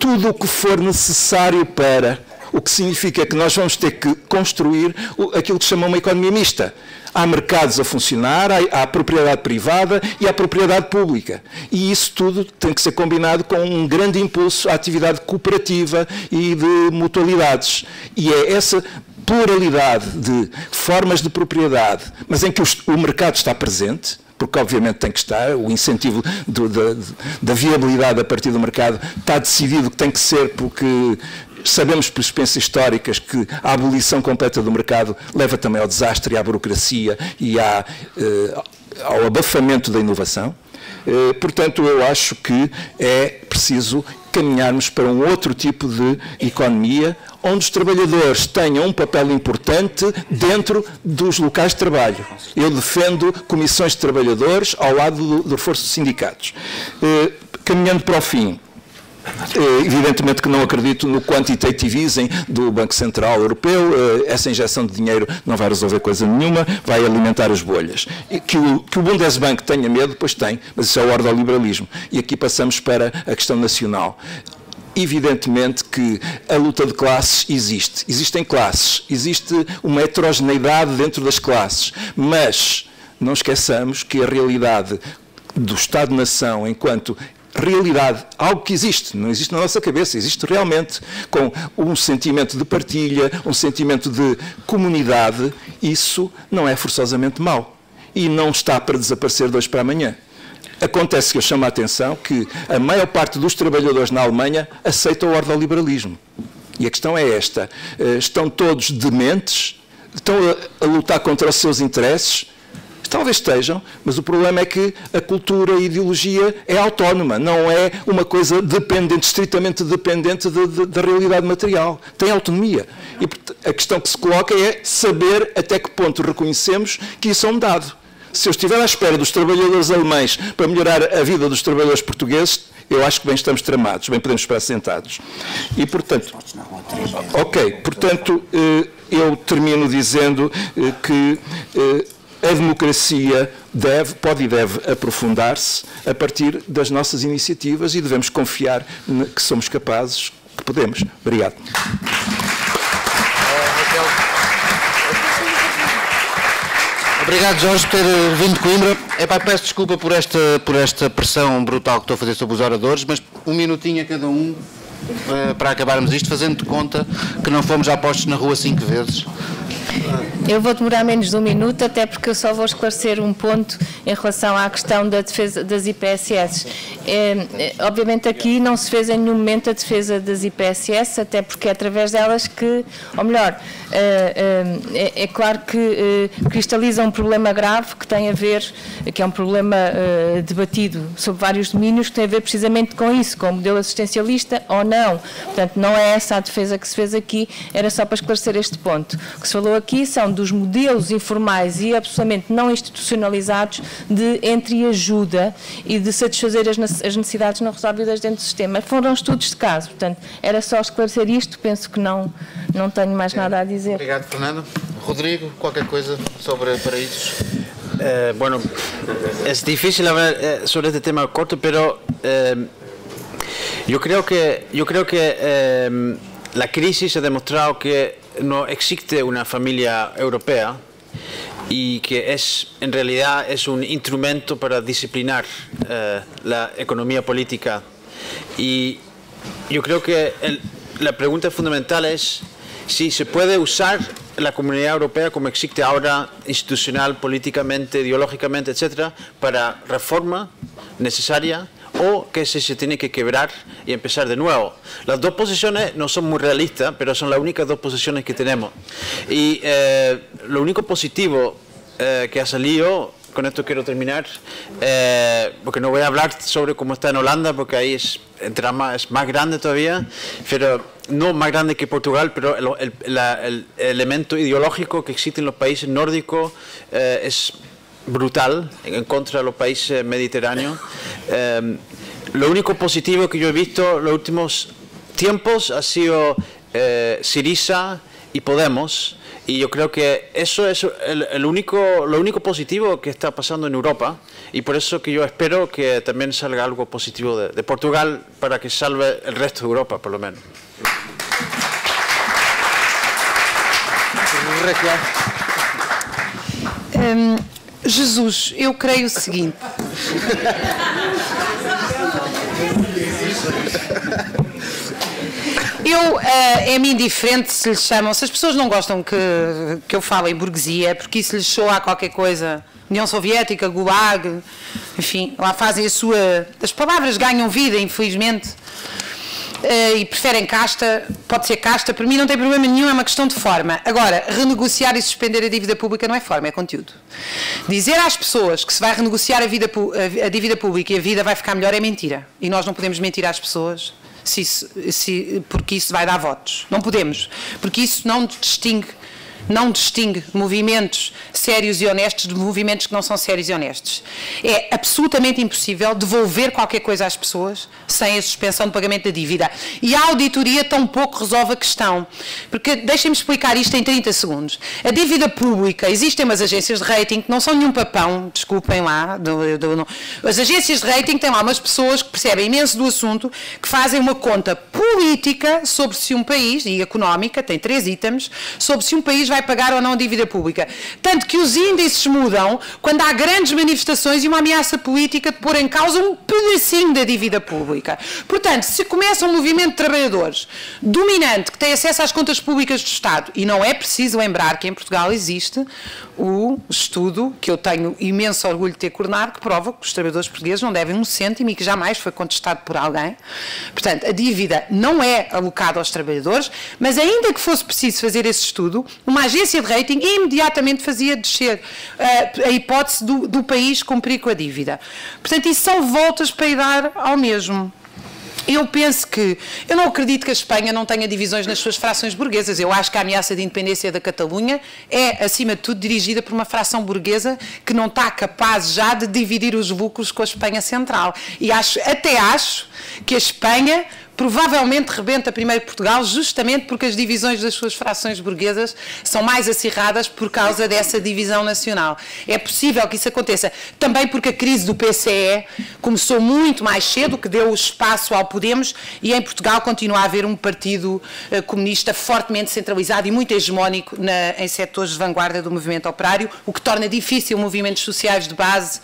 Speaker 13: Tudo o que for necessário para, o que significa que nós vamos ter que construir aquilo que se chama uma economia mista. Há mercados a funcionar, há propriedade privada e há propriedade pública. E isso tudo tem que ser combinado com um grande impulso à atividade cooperativa e de mutualidades. E é essa pluralidade de formas de propriedade, mas em que o mercado está presente, porque obviamente tem que estar, o incentivo da viabilidade a partir do mercado está decidido que tem que ser, porque sabemos por experiências históricas que a abolição completa do mercado leva também ao desastre, à burocracia e ao abafamento da inovação. Portanto, eu acho que é preciso caminharmos para um outro tipo de economia, onde os trabalhadores tenham um papel importante dentro dos locais de trabalho. Eu defendo comissões de trabalhadores ao lado do reforço dos sindicatos. Caminhando para o fim, evidentemente que não acredito no quantitative easing do Banco Central Europeu. Essa injeção de dinheiro não vai resolver coisa nenhuma, vai alimentar as bolhas. E que o Bundesbank tenha medo, pois tem, mas isso é o ordoliberalismo. E aqui passamos para a questão nacional. Evidentemente que a luta de classes existe. Existem classes, existe uma heterogeneidade dentro das classes, mas não esqueçamos que a realidade do Estado-nação enquanto realidade, algo que existe, não existe na nossa cabeça, existe realmente, com um sentimento de partilha, um sentimento de comunidade, isso não é forçosamente mau. E não está para desaparecer de hoje para amanhã. Acontece que eu chamo a atenção que a maior parte dos trabalhadores na Alemanha aceita o ordoliberalismo. E a questão é esta, estão todos dementes, estão a lutar contra os seus interesses. Talvez estejam, mas o problema é que a cultura e a ideologia é autónoma, não é uma coisa dependente, estritamente dependente da realidade material. Tem autonomia. E a questão que se coloca é saber até que ponto reconhecemos que isso é um dado. Se eu estiver à espera dos trabalhadores alemães para melhorar a vida dos trabalhadores portugueses, eu acho que bem estamos tramados, bem podemos ficar sentados. E, portanto, portanto, eu termino dizendo que a democracia pode e deve aprofundar-se a partir das nossas iniciativas e devemos confiar que somos capazes, que podemos. Obrigado.
Speaker 2: Obrigado, Jorge, por ter vindo de Coimbra. Peço desculpa por esta pressão brutal que estou a fazer sobre os oradores, mas um minutinho a cada um para acabarmos isto, fazendo de conta que não fomos já postos na rua 5 vezes.
Speaker 14: Eu vou demorar menos de um minuto, até porque eu só vou esclarecer um ponto em relação à questão da defesa das IPSS. Obviamente aqui não se fez em nenhum momento a defesa das IPSS, até porque é através delas que, ou melhor, é claro que cristaliza um problema grave que tem a ver, que é um problema debatido sobre vários domínios, que tem a ver precisamente com isso, com o modelo assistencialista ou não. Portanto, não é essa a defesa que se fez aqui, era só para esclarecer este ponto. O que se falou aqui são dos modelos informais e absolutamente não institucionalizados de entreajuda e de satisfazer as necessidades não resolvidas dentro do sistema. Foram estudos de caso, portanto, era só esclarecer isto, penso que não tenho mais nada a dizer.
Speaker 2: Obrigado, Fernando. Rodrigo, qualquer coisa sobre paraísos?
Speaker 15: Bueno, es difícil hablar sobre este tema corto, pero Yo creo que la crisis ha demostrado que no existe una familia europea y que en realidad es un instrumento para disciplinar la economía política. Y yo creo que la pregunta fundamental es si se puede usar la Comunidad Europea como existe ahora, institucional, políticamente, ideológicamente, etcétera, para reforma necesaria, o que se tiene que quebrar y empezar de nuevo. Las dos posiciones no son muy realistas, pero son las únicas dos posiciones que tenemos. Y lo único positivo que ha salido, con esto quiero terminar, porque no voy a hablar sobre cómo está en Holanda, porque ahí el drama es más grande todavía, pero no más grande que Portugal, pero el elemento ideológico que existe en los países nórdicos es brutal en contra de los países mediterráneos. Lo único positivo que yo he visto en los últimos tiempos ha sido Syriza y Podemos, y yo creo que eso es lo único positivo que está pasando en Europa, y por eso que yo espero que también salga algo positivo de Portugal para que salve el resto de Europa, por lo menos.
Speaker 16: Jesus, eu creio o seguinte. É-me indiferente se lhes chamam, se as pessoas não gostam que eu fale em burguesia, porque isso lhes soa a qualquer coisa, União Soviética, Gulag, enfim, lá fazem as palavras ganham vida, infelizmente, e preferem casta, pode ser casta, para mim não tem problema nenhum, é uma questão de forma. Agora, renegociar e suspender a dívida pública não é forma, é conteúdo. Dizer às pessoas que se vai renegociar a dívida pública e a vida vai ficar melhor é mentira, e nós não podemos mentir às pessoas porque isso vai dar votos. Não podemos, porque isso não distingue movimentos sérios e honestos de movimentos que não são sérios e honestos. É absolutamente impossível devolver qualquer coisa às pessoas sem a suspensão do pagamento da dívida. E a auditoria tão pouco resolve a questão. Porque, deixem-me explicar isto em 30 segundos. A dívida pública, existem umas agências de rating que não são nenhum papão, desculpem lá. As agências de rating têm lá umas pessoas que percebem imenso do assunto, que fazem uma conta política sobre se um país, e económica, tem 3 itens, sobre se um país vai pagar ou não a dívida pública. Tanto que os índices mudam quando há grandes manifestações e uma ameaça política de pôr em causa um pedacinho da dívida pública. Portanto, se começa um movimento de trabalhadores dominante que tem acesso às contas públicas do Estado, e não é preciso lembrar que em Portugal existe o estudo, que eu tenho imenso orgulho de ter coordenado, que prova que os trabalhadores portugueses não devem 1 cêntimo e que jamais foi contestado por alguém. Portanto, a dívida não é alocada aos trabalhadores, mas ainda que fosse preciso fazer esse estudo, uma agência de rating imediatamente fazia descer a hipótese do país cumprir com a dívida. Portanto, isso são voltas para ir dar ao mesmo. Eu penso que, eu não acredito que a Espanha não tenha divisões nas suas frações burguesas. Eu acho que a ameaça de independência da Catalunha é, acima de tudo, dirigida por uma fração burguesa que não está capaz já de dividir os lucros com a Espanha Central. E até acho que a Espanha provavelmente rebenta primeiro Portugal, justamente porque as divisões das suas frações burguesas são mais acirradas por causa dessa divisão nacional. É possível que isso aconteça, também porque a crise do PCE começou muito mais cedo, que deu espaço ao Podemos, e em Portugal continua a haver um partido comunista fortemente centralizado e muito hegemónico em setores de vanguarda do movimento operário, o que torna difícil movimentos sociais de base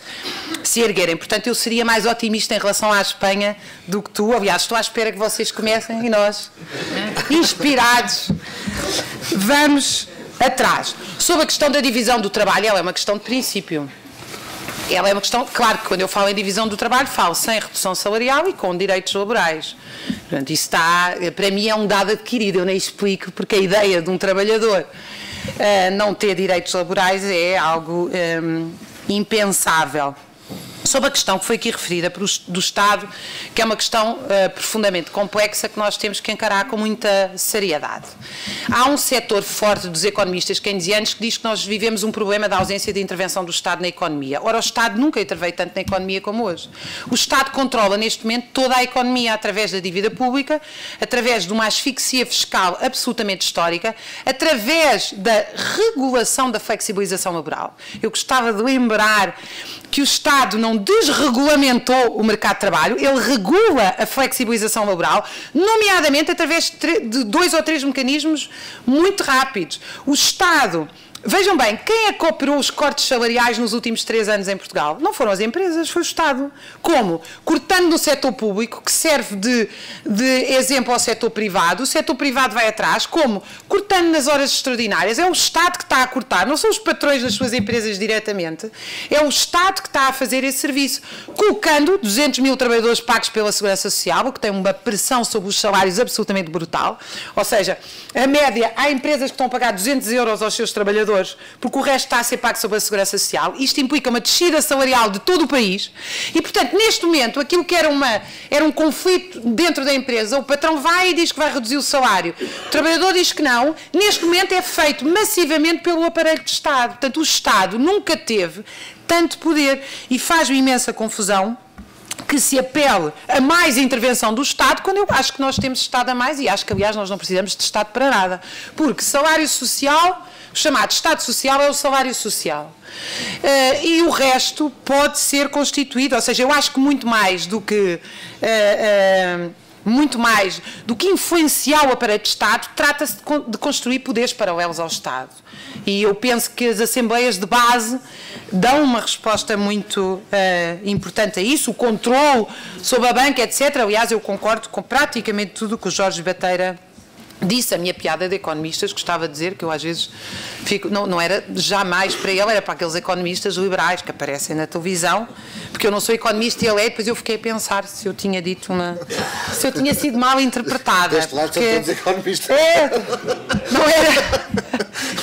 Speaker 16: se erguerem. Portanto, eu seria mais otimista em relação à Espanha do que tu. Aliás, estou à espera que vocês comecem e nós, inspirados, vamos atrás. Sobre a questão da divisão do trabalho, ela é uma questão de princípio. Ela é uma questão, claro que quando eu falo em divisão do trabalho, falo sem redução salarial e com direitos laborais. Portanto, isso está, para mim é um dado adquirido, eu nem explico, porque a ideia de um trabalhador não ter direitos laborais é algo impensável. Sobre a questão que foi aqui referida do Estado, que é uma questão profundamente complexa que nós temos que encarar com muita seriedade. Há um setor forte dos economistas keynesianos que diz que nós vivemos um problema da ausência de intervenção do Estado na economia. Ora, o Estado nunca interveio tanto na economia como hoje. O Estado controla neste momento toda a economia através da dívida pública, através de uma asfixia fiscal absolutamente histórica, através da regulação da flexibilização laboral. Eu gostava de lembrar que o Estado não desregulamentou o mercado de trabalho, ele regula a flexibilização laboral, nomeadamente através de 2 ou 3 mecanismos muito rápidos. O Estado... Vejam bem, quem é que operou os cortes salariais nos últimos 3 anos em Portugal? Não foram as empresas, foi o Estado. Como? Cortando no setor público, que serve de exemplo ao setor privado. O setor privado vai atrás. Como? Cortando nas horas extraordinárias. É o Estado que está a cortar, não são os patrões das suas empresas diretamente. É o Estado que está a fazer esse serviço. Colocando 200 mil trabalhadores pagos pela Segurança Social, o que tem uma pressão sobre os salários absolutamente brutal. Ou seja, a média, há empresas que estão a pagar 200 euros aos seus trabalhadores, porque o resto está a ser pago sobre a Segurança Social. Isto implica uma descida salarial de todo o país e, portanto, neste momento, aquilo que era um conflito dentro da empresa, o patrão vai e diz que vai reduzir o salário, o trabalhador diz que não, neste momento é feito massivamente pelo aparelho de Estado. Portanto, o Estado nunca teve tanto poder e faz-me imensa confusão que se apele a mais intervenção do Estado, quando eu acho que nós temos Estado a mais, e acho que, aliás, nós não precisamos de Estado para nada. Porque salário social, o chamado Estado Social, é o salário social. E o resto pode ser constituído, ou seja, eu acho que muito mais do que influenciar o aparelho de Estado, trata-se de construir poderes paralelos ao Estado. E eu penso que as assembleias de base dão uma resposta muito importante a isso, o controle sobre a banca, etc. Aliás, eu concordo com praticamente tudo o que o Jorge Bateira disse. A minha piada de economistas, gostava de dizer que eu às vezes fico, não era jamais para ele, era para aqueles economistas liberais que aparecem na televisão, porque eu não sou economista e ele é, depois eu fiquei a pensar se eu tinha dito se eu tinha sido mal interpretada.
Speaker 7: Deste lado são todos economistas.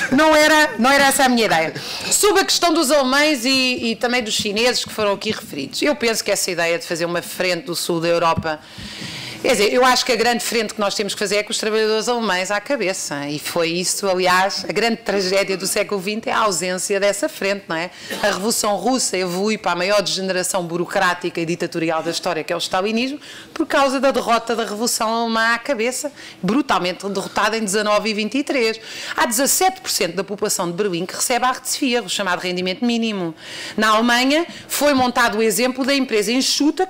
Speaker 16: Não era essa a minha ideia. Sobre a questão dos alemães e também dos chineses que foram aqui referidos, eu penso que essa ideia de fazer uma frente do sul da Europa, quer dizer, eu acho que a grande frente que nós temos que fazer é com os trabalhadores alemães à cabeça, e foi isso, aliás, a grande tragédia do século XX é a ausência dessa frente, não é? A Revolução Russa evolui para a maior degeneração burocrática e ditatorial da história, que é o stalinismo, por causa da derrota da Revolução Alemã à cabeça, brutalmente derrotada em 19 e 23. Há 17% da população de Berlim que recebe a Hartz-IV, o chamado rendimento mínimo. Na Alemanha foi montado o exemplo da empresa enxuta,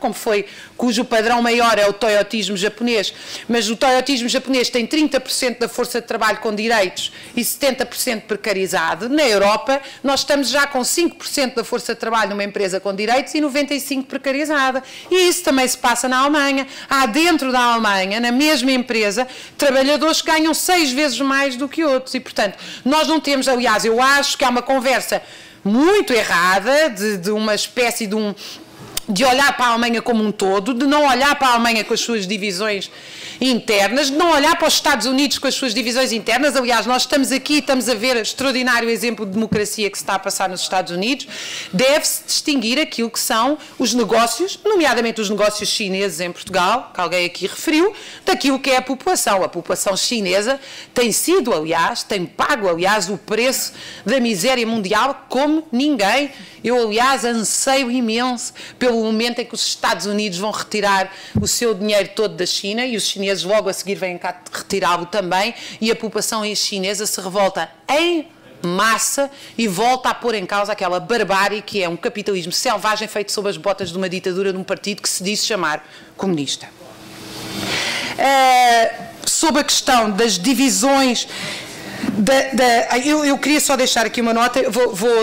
Speaker 16: cujo padrão maior é o toyotismo japonês, mas o toyotismo japonês tem 30% da força de trabalho com direitos e 70% precarizado. Na Europa, nós estamos já com 5% da força de trabalho numa empresa com direitos e 95% precarizada. E isso também se passa na Alemanha. Há dentro da Alemanha, na mesma empresa, trabalhadores que ganham 6 vezes mais do que outros. E, portanto, nós não temos, aliás, eu acho que há uma conversa muito errada de uma espécie de olhar para a Alemanha como um todo, de não olhar para a Alemanha com as suas divisões internas, de não olhar para os Estados Unidos com as suas divisões internas. Aliás, nós estamos aqui, estamos a ver o extraordinário exemplo de democracia que se está a passar nos Estados Unidos. Deve-se distinguir aquilo que são os negócios, nomeadamente os negócios chineses em Portugal, que alguém aqui referiu, daquilo que é a população. A população chinesa tem sido, aliás, tem pago, aliás, o preço da miséria mundial como ninguém. Eu, aliás, anseio imenso pelo momento em que os Estados Unidos vão retirar o seu dinheiro todo da China e os chineses logo a seguir vêm cá retirá-lo também, e a população chinesa se revolta em massa e volta a pôr em causa aquela barbárie que é um capitalismo selvagem feito sob as botas de uma ditadura de um partido que se disse chamar comunista. Sobre a questão das divisões... Eu queria só deixar aqui uma nota,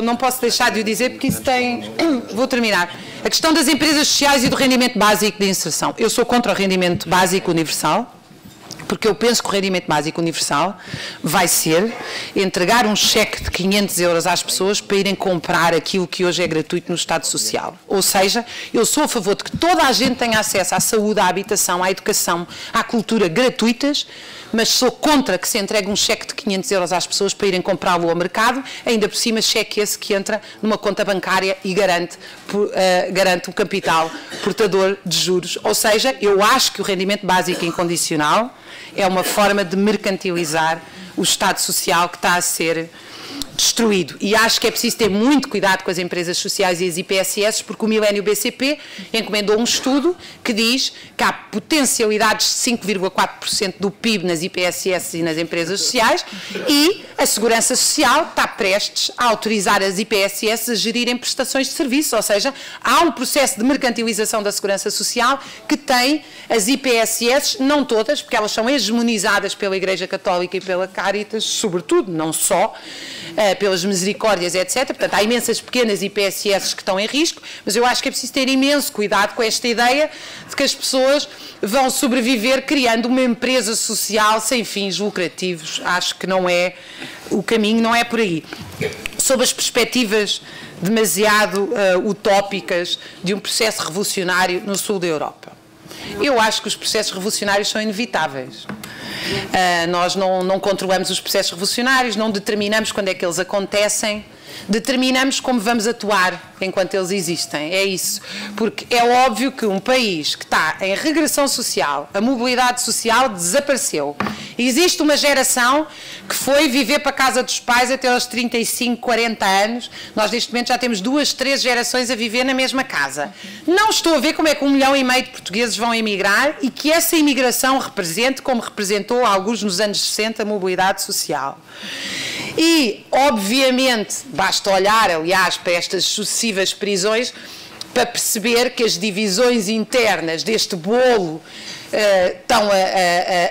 Speaker 16: não posso deixar de o dizer porque isso tem... Vou terminar. A questão das empresas sociais e do rendimento básico de inserção. Eu sou contra o rendimento básico universal, porque eu penso que o rendimento básico universal vai ser entregar um cheque de 500 euros às pessoas para irem comprar aquilo que hoje é gratuito no Estado Social. Ou seja, eu sou a favor de que toda a gente tenha acesso à saúde, à habitação, à educação, à cultura gratuitas, mas sou contra que se entregue um cheque de 500 euros às pessoas para irem comprá-lo ao mercado, ainda por cima cheque esse que entra numa conta bancária e garante o capital portador de juros. Ou seja, eu acho que o rendimento básico incondicional é uma forma de mercantilizar o Estado Social que está a ser destruído. E acho que é preciso ter muito cuidado com as empresas sociais e as IPSS, porque o Milênio BCP encomendou um estudo que diz que há potencialidades de 5,4% do PIB nas IPSS e nas empresas sociais, e a Segurança Social está prestes a autorizar as IPSS a gerirem prestações de serviço, ou seja, há um processo de mercantilização da Segurança Social que tem as IPSS, não todas, porque elas são hegemonizadas pela Igreja Católica e pela Caritas, sobretudo, não só, pelas misericórdias, etc. Portanto, há imensas pequenas IPSS que estão em risco, mas eu acho que é preciso ter imenso cuidado com esta ideia de que as pessoas vão sobreviver criando uma empresa social sem fins lucrativos. Acho que não é o caminho, não é por aí. Sob as perspectivas demasiado utópicas de um processo revolucionário no sul da Europa. Eu acho que os processos revolucionários são inevitáveis. Nós não controlamos os processos revolucionários, não determinamos quando é que eles acontecem, determinamos como vamos atuar enquanto eles existem. É isso. Porque é óbvio que um país que está em regressão social, a mobilidade social desapareceu. Existe uma geração que foi viver para a casa dos pais até aos 35, 40 anos. Nós neste momento já temos 2, 3 gerações a viver na mesma casa. Não estou a ver como é que 1,5 milhão de portugueses vão emigrar e que essa imigração represente, como representou alguns nos anos 60, a mobilidade social. E, obviamente, basta olhar, aliás, para estas sucessivas prisões para perceber que as divisões internas deste bolo estão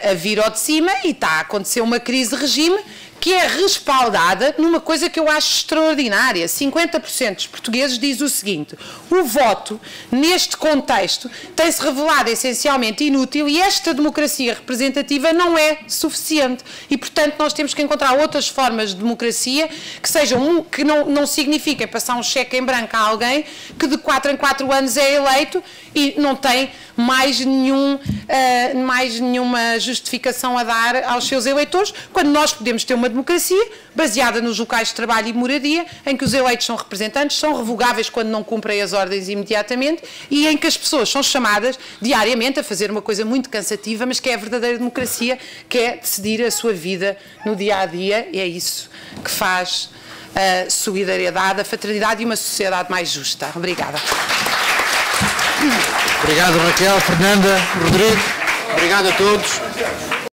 Speaker 16: a vir ao de cima e está a acontecer uma crise de regime que é respaldada numa coisa que eu acho extraordinária. 50% dos portugueses diz o seguinte: o voto, neste contexto, tem-se revelado essencialmente inútil e esta democracia representativa não é suficiente. E, portanto, nós temos que encontrar outras formas de democracia que sejam, que não signifiquem passar um cheque em branco a alguém que de 4 em 4 anos é eleito e não tem mais nenhuma justificação a dar aos seus eleitores, quando nós podemos ter uma democracia baseada nos locais de trabalho e moradia, em que os eleitos são representantes, são revogáveis quando não cumprem as ordens imediatamente e em que as pessoas são chamadas diariamente a fazer uma coisa muito cansativa, mas que é a verdadeira democracia, que é decidir a sua vida no dia-a-dia, e é isso que faz a solidariedade, a fraternidade e uma sociedade mais justa. Obrigada.
Speaker 2: Obrigado, Raquel, Fernanda, Rodrigo. Obrigado a todos.